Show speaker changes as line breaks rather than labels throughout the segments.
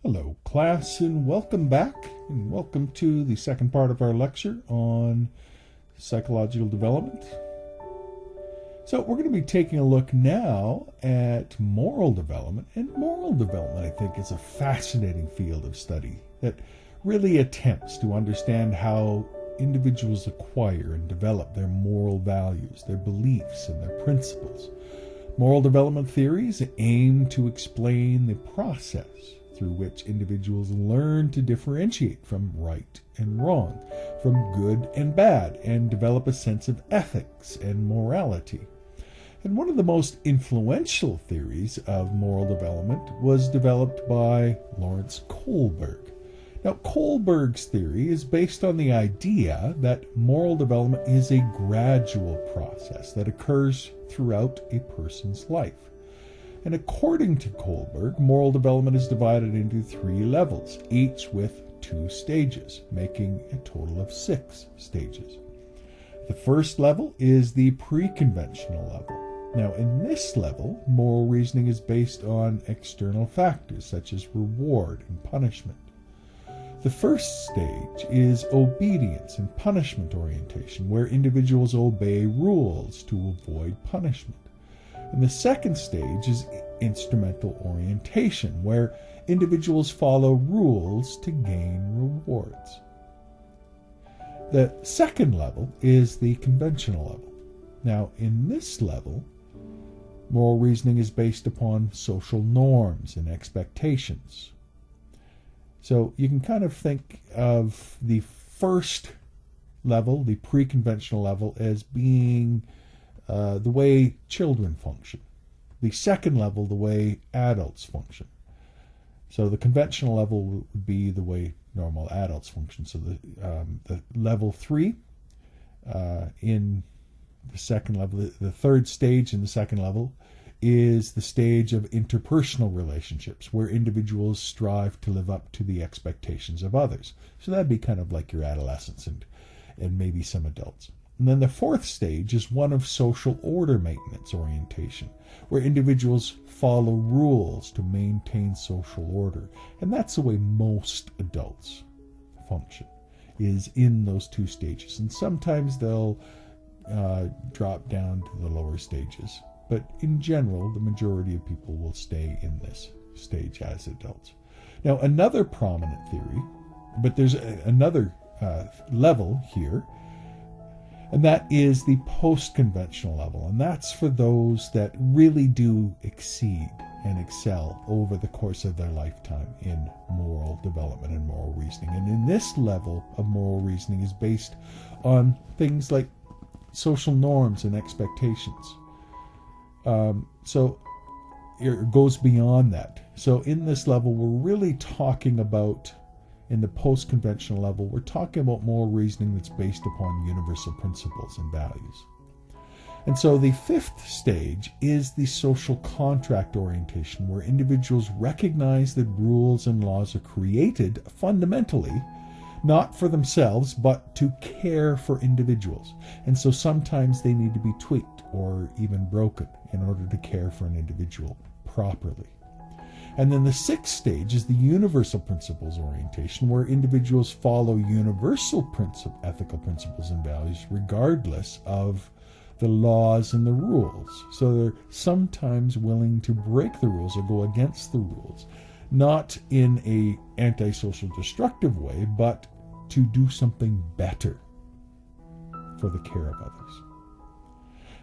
Hello, class, and welcome back, and welcome to the second part of our lecture on psychological development. So we're going to be taking a look now at moral development, and moral development, I think, is a fascinating field of study that really attempts to understand how individuals acquire and develop their moral values, their beliefs, and their principles. Moral development theories aim to explain the process through which individuals learn to differentiate from right and wrong, from good and bad, and develop a sense of ethics and morality. And one of the most influential theories of moral development was developed by Lawrence Kohlberg. Now, Kohlberg's theory is based on the idea that moral development is a gradual process that occurs throughout a person's life. And according to Kohlberg, moral development is divided into 3 levels, each with 2 stages, making a total of 6 stages. The first level is the pre-conventional level. Now, in this level, moral reasoning is based on external factors such as reward and punishment. The first stage is obedience and punishment orientation, where individuals obey rules to avoid punishment. And the second stage is instrumental orientation, where individuals follow rules to gain rewards. The second level is the conventional level. Now, in this level, moral reasoning is based upon social norms and expectations. So you can kind of think of the first level, the pre-conventional level, as being the way children function. The second level, the way adults function. So the conventional level would be the way normal adults function. So the level 3 in the second level, the third stage in the second level, is the stage of interpersonal relationships, where individuals strive to live up to the expectations of others. So that'd be kind of like your adolescents and maybe some adults. And then the fourth stage is one of social order maintenance orientation, where individuals follow rules to maintain social order. And that's the way most adults function, is in those 2 stages. And sometimes they'll drop down to the lower stages. But in general, the majority of people will stay in this stage as adults. Now, another prominent theory, but there's another level here, and that is the post-conventional level. And that's for those that really do exceed and excel over the course of their lifetime in moral development and moral reasoning. And in this level of moral reasoning is based on things like social norms and expectations. So it goes beyond that. So in this level, we're really talking about, in the post-conventional level, we're talking about moral reasoning that's based upon universal principles and values. And so the 5th stage is the social contract orientation, where individuals recognize that rules and laws are created fundamentally not for themselves, but to care for individuals. And so sometimes they need to be tweaked or even broken in order to care for an individual properly. And then the 6th stage is the universal principles orientation, where individuals follow universal ethical principles and values regardless of the laws and the rules. So they're sometimes willing to break the rules or go against the rules, not in a antisocial destructive way, but to do something better for the care of others.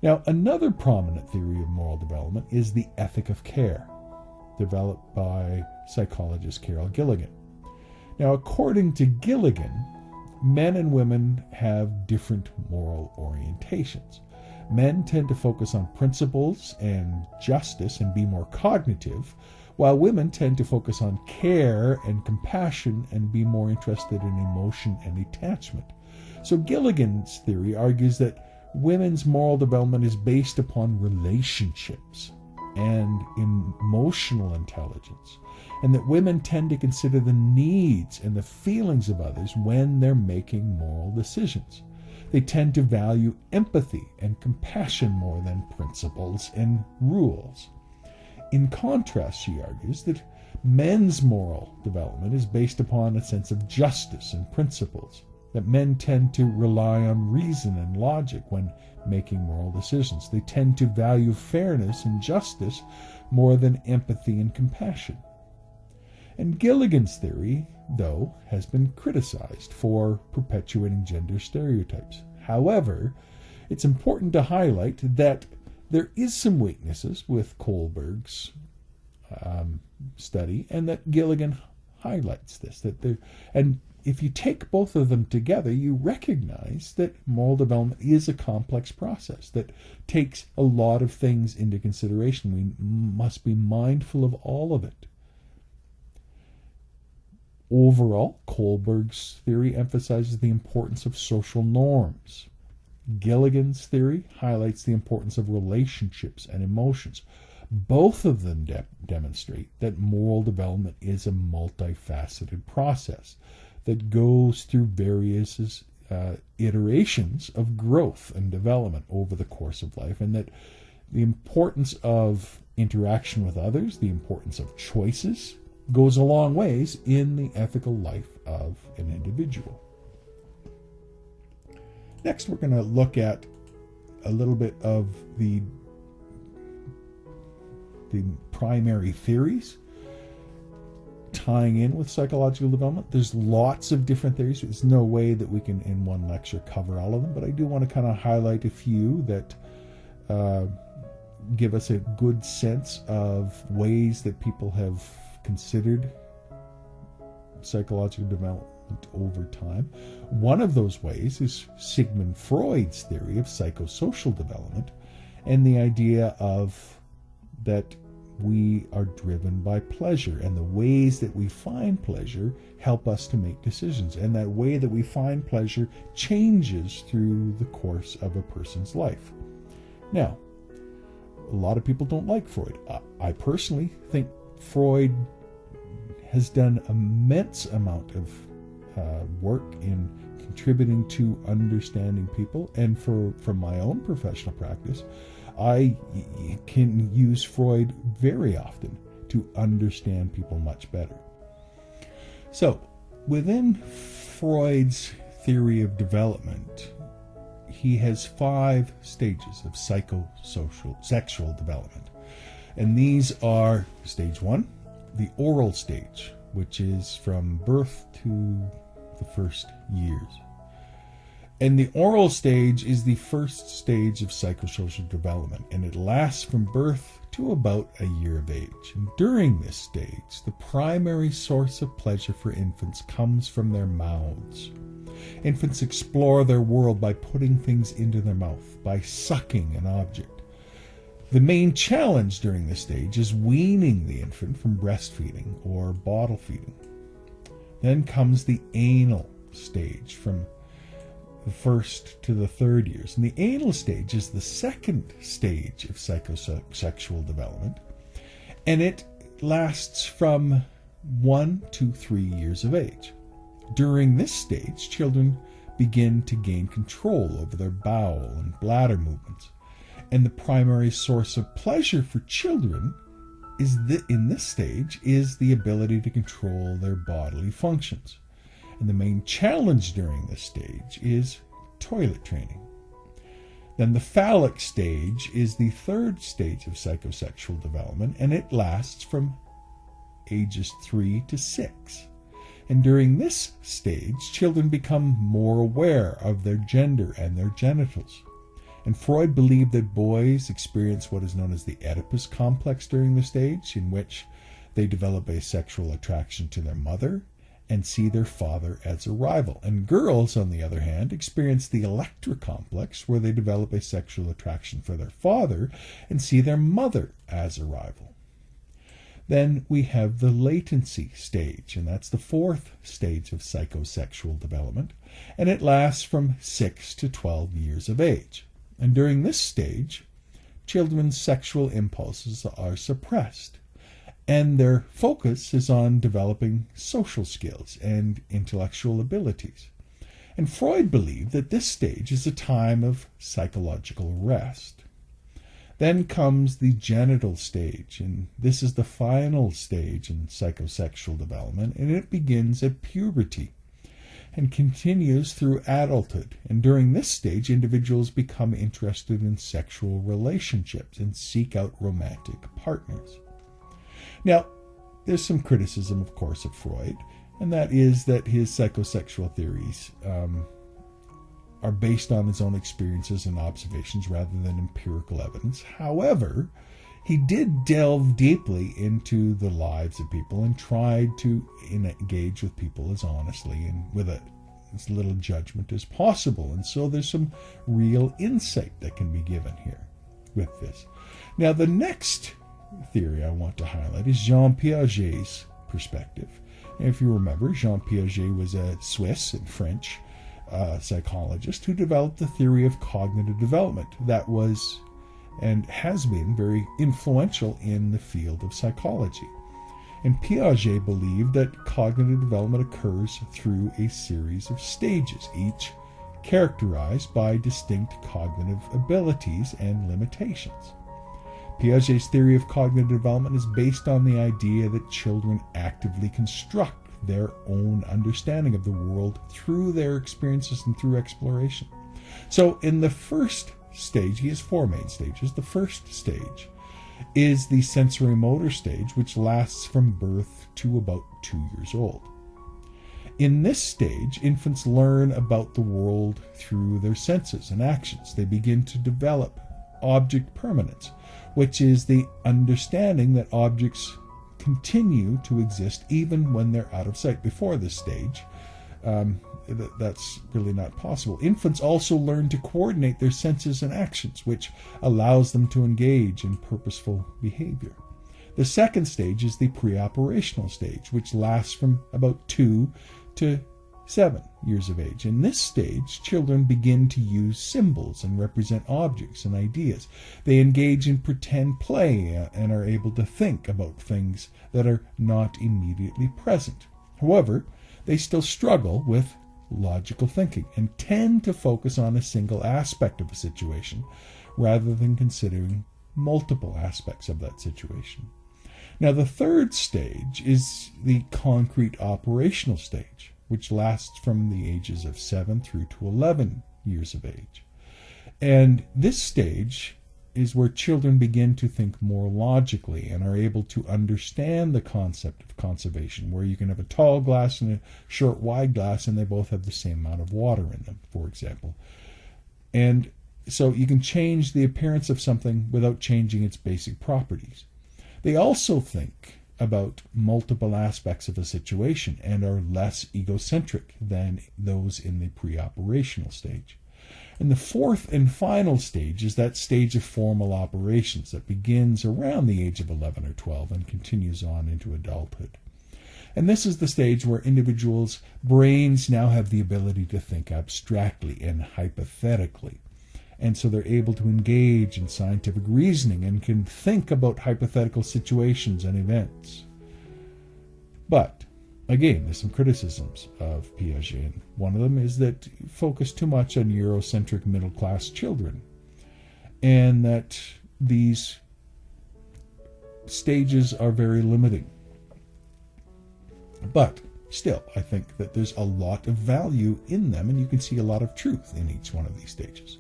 Now, another prominent theory of moral development is the ethic of care, developed by psychologist Carol Gilligan. Now, according to Gilligan, men and women have different moral orientations. Men tend to focus on principles and justice and be more cognitive, while women tend to focus on care and compassion and be more interested in emotion and attachment. So Gilligan's theory argues that women's moral development is based upon relationships and emotional intelligence, and that women tend to consider the needs and the feelings of others when they're making moral decisions. They tend to value empathy and compassion more than principles and rules. In contrast, she argues that Men's moral development is based upon a sense of justice and principles, that men tend to rely on reason and logic when making moral decisions. They tend to value fairness and justice more than empathy and compassion. And Gilligan's theory, though, has been criticized for perpetuating gender stereotypes. However, it's important to highlight that there is some weaknesses with Kohlberg's study, and that Gilligan highlights this. And if you take both of them together, you recognize that moral development is a complex process that takes a lot of things into consideration. We must be mindful of all of it. Overall, Kohlberg's theory emphasizes the importance of social norms. Gilligan's theory highlights the importance of relationships and emotions. Both of them demonstrate that moral development is a multifaceted process that goes through various iterations of growth and development over the course of life, and that the importance of interaction with others, the importance of choices, goes a long ways in the ethical life of an individual. Next, we're going to look at a little bit of the primary theories tying in with psychological development. There's lots of different theories. There's no way that we can, in one lecture, cover all of them, but I do want to kind of highlight a few that give us a good sense of ways that people have considered psychological development over time. One of those ways is Sigmund Freud's theory of psychosocial development, and the idea of that we are driven by pleasure, and the ways that we find pleasure help us to make decisions, and that way that we find pleasure changes through the course of a person's life. Now, a lot of people don't like Freud. I personally think Freud has done immense amount of work in contributing to understanding people, and from my own professional practice, I can use Freud very often to understand people much better. So, within Freud's theory of development, he has 5 stages of sexual development. And these are stage 1, the oral stage, which is from birth to the first years. And the oral stage is the first stage of psychosocial development, and it lasts from birth to about a year of age. And during this stage, the primary source of pleasure for infants comes from their mouths. Infants explore their world by putting things into their mouth, by sucking an object. The main challenge during this stage is weaning the infant from breastfeeding or bottle feeding. Then comes the anal stage, from the first to the third years. And the anal stage is the second stage of psychosexual development, and it lasts from 1 to 3 years of age. During this stage, children begin to gain control over their bowel and bladder movements. And the primary source of pleasure for children in this stage is the ability to control their bodily functions. And the main challenge during this stage is toilet training. Then the phallic stage is the third stage of psychosexual development, and it lasts from ages 3 to 6. And during this stage, children become more aware of their gender and their genitals. And Freud believed that boys experience what is known as the Oedipus complex during the stage, in which they develop a sexual attraction to their mother and see their father as a rival. And girls, on the other hand, experience the Electra complex, where they develop a sexual attraction for their father and see their mother as a rival. Then we have the latency stage, and that's the fourth stage of psychosexual development, and it lasts from 6 to 12 years of age. And during this stage, children's sexual impulses are suppressed, and their focus is on developing social skills and intellectual abilities. And Freud believed that this stage is a time of psychological rest. Then comes the genital stage, and this is the final stage in psychosexual development, and it begins at puberty and continues through adulthood. And during this stage, individuals become interested in sexual relationships and seek out romantic partners. Now, there's some criticism, of course, of Freud, and that is that his psychosexual theories are based on his own experiences and observations rather than empirical evidence. However, he did delve deeply into the lives of people and tried to engage with people as honestly and with as little judgment as possible. And so there's some real insight that can be given here with this. Now, the next theory I want to highlight is Jean Piaget's perspective. And if you remember, Jean Piaget was a Swiss and French psychologist who developed the theory of cognitive development that was and has been very influential in the field of psychology. And Piaget believed that cognitive development occurs through a series of stages, each characterized by distinct cognitive abilities and limitations. Piaget's theory of cognitive development is based on the idea that children actively construct their own understanding of the world through their experiences and through exploration. So in the first stage, he has four main stages. The first stage is the sensory motor stage, which lasts from birth to about 2 years old. In this stage, infants learn about the world through their senses and actions. They begin to develop object permanence, which is the understanding that objects continue to exist even when they're out of sight. Before this stage, that's really not possible. Infants also learn to coordinate their senses and actions, which allows them to engage in purposeful behavior. The second stage is the pre-operational stage, which lasts from about 2 to 7 years of age. In this stage, children begin to use symbols and represent objects and ideas. They engage in pretend play and are able to think about things that are not immediately present. However, they still struggle with logical thinking and tend to focus on a single aspect of a situation rather than considering multiple aspects of that situation. Now, the third stage is the concrete operational stage, which lasts from the ages of 7 through to 11 years of age. And this stage is where children begin to think more logically and are able to understand the concept of conservation, where you can have a tall glass and a short wide glass and they both have the same amount of water in them, for example. And so you can change the appearance of something without changing its basic properties. They also think about multiple aspects of a situation and are less egocentric than those in the pre-operational stage. And the fourth and final stage is that stage of formal operations that begins around the age of 11 or 12 and continues on into adulthood. And this is the stage where individuals' brains now have the ability to think abstractly and hypothetically. And so they're able to engage in scientific reasoning and can think about hypothetical situations and events. But again, there's some criticisms of Piaget, and one of them is that he focused too much on Eurocentric middle-class children, and that these stages are very limiting. But still, I think that there's a lot of value in them, and you can see a lot of truth in each one of these stages.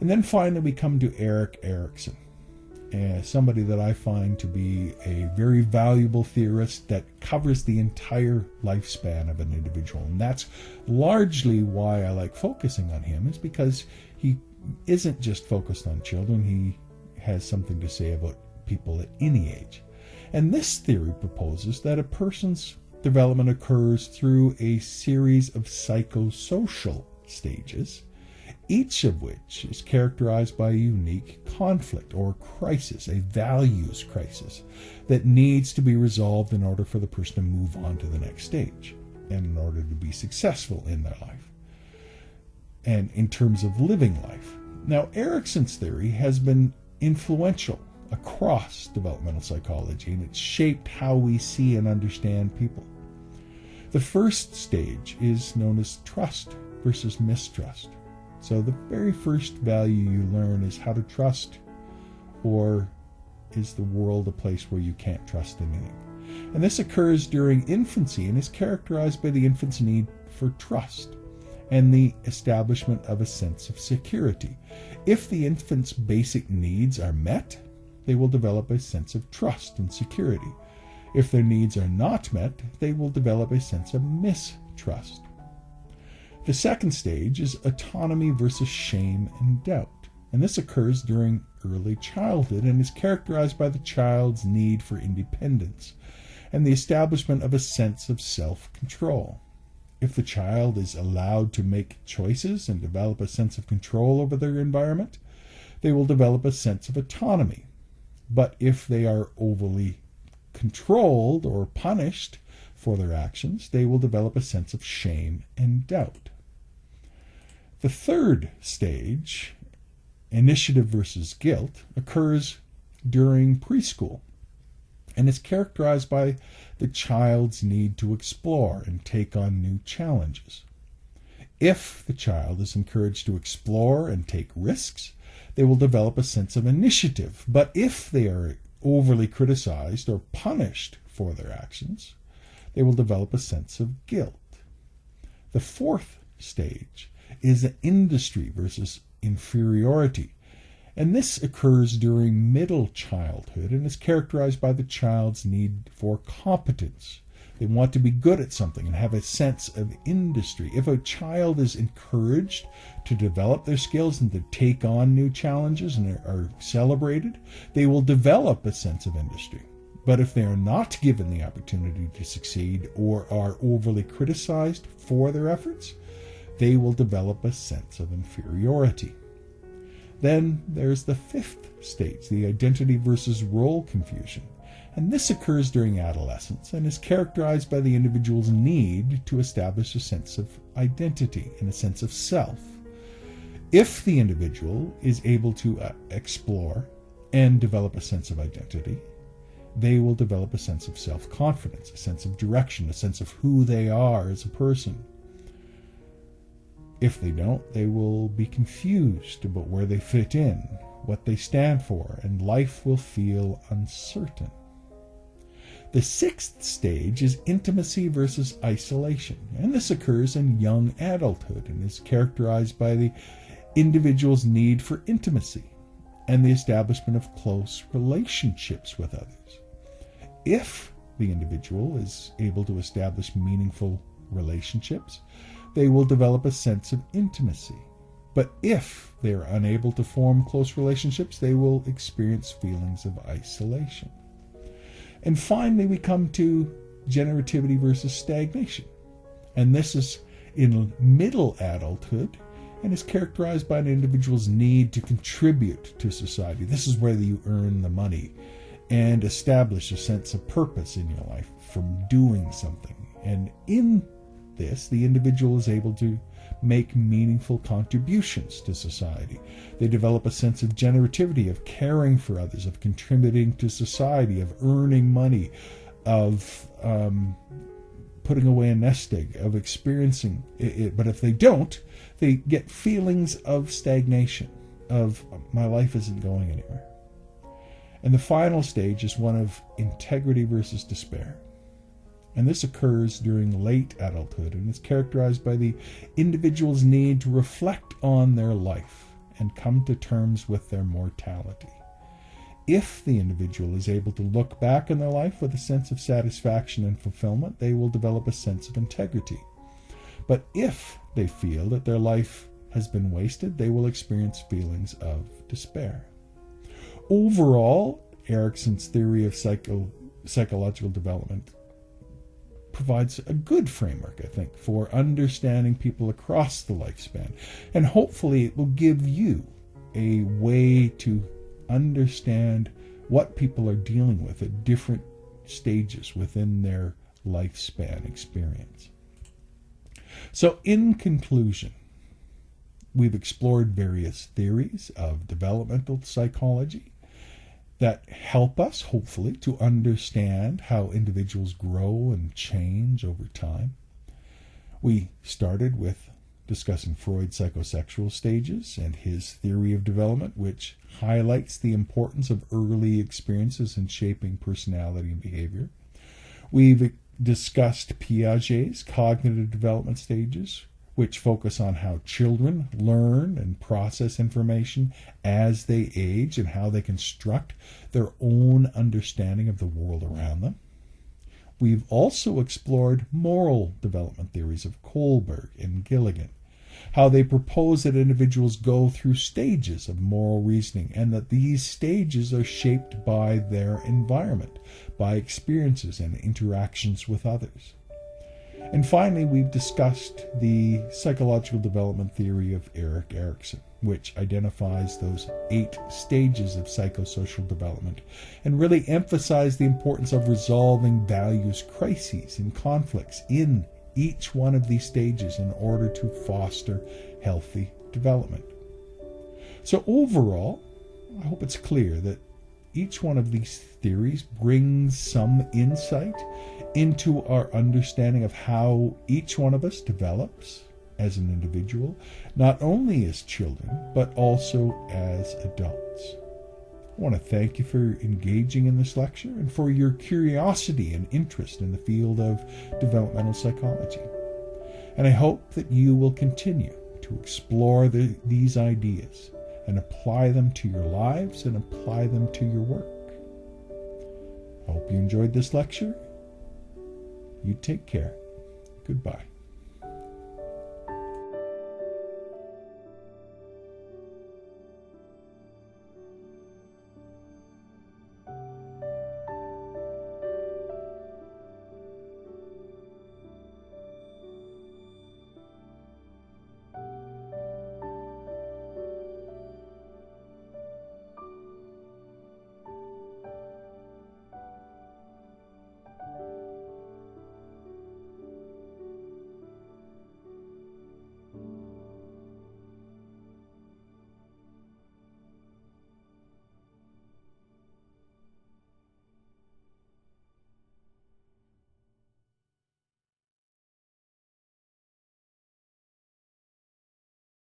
And then finally we come to Erik Erikson, somebody that I find to be a very valuable theorist that covers the entire lifespan of an individual. And that's largely why I like focusing on him, is because he isn't just focused on children. He has something to say about people at any age. And this theory proposes that a person's development occurs through a series of psychosocial stages, each of which is characterized by a unique conflict or crisis, a values crisis, that needs to be resolved in order for the person to move on to the next stage and in order to be successful in their life and in terms of living life. Now, Erikson's theory has been influential across developmental psychology, and it's shaped how we see and understand people. The first stage is known as trust versus mistrust. So the very first value you learn is how to trust or is the world a place where you can't trust anything? And this occurs during infancy and is characterized by the infant's need for trust and the establishment of a sense of security. If the infant's basic needs are met, they will develop a sense of trust and security. If their needs are not met, they will develop a sense of mistrust. The second stage is autonomy versus shame and doubt. And this occurs during early childhood and is characterized by the child's need for independence and the establishment of a sense of self-control. If the child is allowed to make choices and develop a sense of control over their environment, they will develop a sense of autonomy. But if they are overly controlled or punished for their actions, they will develop a sense of shame and doubt. The third stage, initiative versus guilt, occurs during preschool and is characterized by the child's need to explore and take on new challenges. If the child is encouraged to explore and take risks, they will develop a sense of initiative. But if they are overly criticized or punished for their actions, they will develop a sense of guilt. The fourth stage is industry versus inferiority. And this occurs during middle childhood and is characterized by the child's need for competence. They want to be good at something and have a sense of industry. If a child is encouraged to develop their skills and to take on new challenges and are celebrated, they will develop a sense of industry. But if they are not given the opportunity to succeed or are overly criticized for their efforts, they will develop a sense of inferiority. Then there's the fifth stage, the identity versus role confusion. And this occurs during adolescence and is characterized by the individual's need to establish a sense of identity and a sense of self. If the individual is able to explore and develop a sense of identity, they will develop a sense of self-confidence, a sense of direction, a sense of who they are as a person. If they don't, they will be confused about where they fit in, what they stand for, and life will feel uncertain. The sixth stage is intimacy versus isolation, and this occurs in young adulthood and is characterized by the individual's need for intimacy and the establishment of close relationships with others. If the individual is able to establish meaningful relationships, they will develop a sense of intimacy. But if they are unable to form close relationships, they will experience feelings of isolation. And finally, we come to generativity versus stagnation. And this is in middle adulthood and is characterized by an individual's need to contribute to society. This is where you earn the money and establish a sense of purpose in your life from doing something. And in this, the individual is able to make meaningful contributions to society. They develop a sense of generativity, of caring for others, of contributing to society, of earning money, of putting away a nest egg, of experiencing it. But if they don't, they get feelings of stagnation, of my life isn't going anywhere. And the final stage is one of integrity versus despair. And this occurs during late adulthood and is characterized by the individual's need to reflect on their life and come to terms with their mortality. If the individual is able to look back on their life with a sense of satisfaction and fulfillment, they will develop a sense of integrity. But if they feel that their life has been wasted, they will experience feelings of despair. Overall, Erikson's theory of psychological development provides a good framework, I think, for understanding people across the lifespan. And hopefully it will give you a way to understand what people are dealing with at different stages within their lifespan experience. So in conclusion, we've explored various theories of developmental psychology that help us, hopefully, to understand how individuals grow and change over time. We started with discussing Freud's psychosexual stages and his theory of development, which highlights the importance of early experiences in shaping personality and behavior. We've discussed Piaget's cognitive development stages, which focus on how children learn and process information as they age and how they construct their own understanding of the world around them. We've also explored moral development theories of Kohlberg and Gilligan, how they propose that individuals go through stages of moral reasoning and that these stages are shaped by their environment, by experiences and interactions with others. And finally, we've discussed the psychological development theory of Erik Erikson, which identifies those 8 stages of psychosocial development and really emphasized the importance of resolving values crises and conflicts in each one of these stages in order to foster healthy development. So overall, I hope it's clear that each one of these theories brings some insight into our understanding of how each one of us develops as an individual, not only as children, but also as adults. I want to thank you for engaging in this lecture and for your curiosity and interest in the field of developmental psychology. And I hope that you will continue to explore these ideas and apply them to your lives and apply them to your work. I hope you enjoyed this lecture. You take care. Goodbye.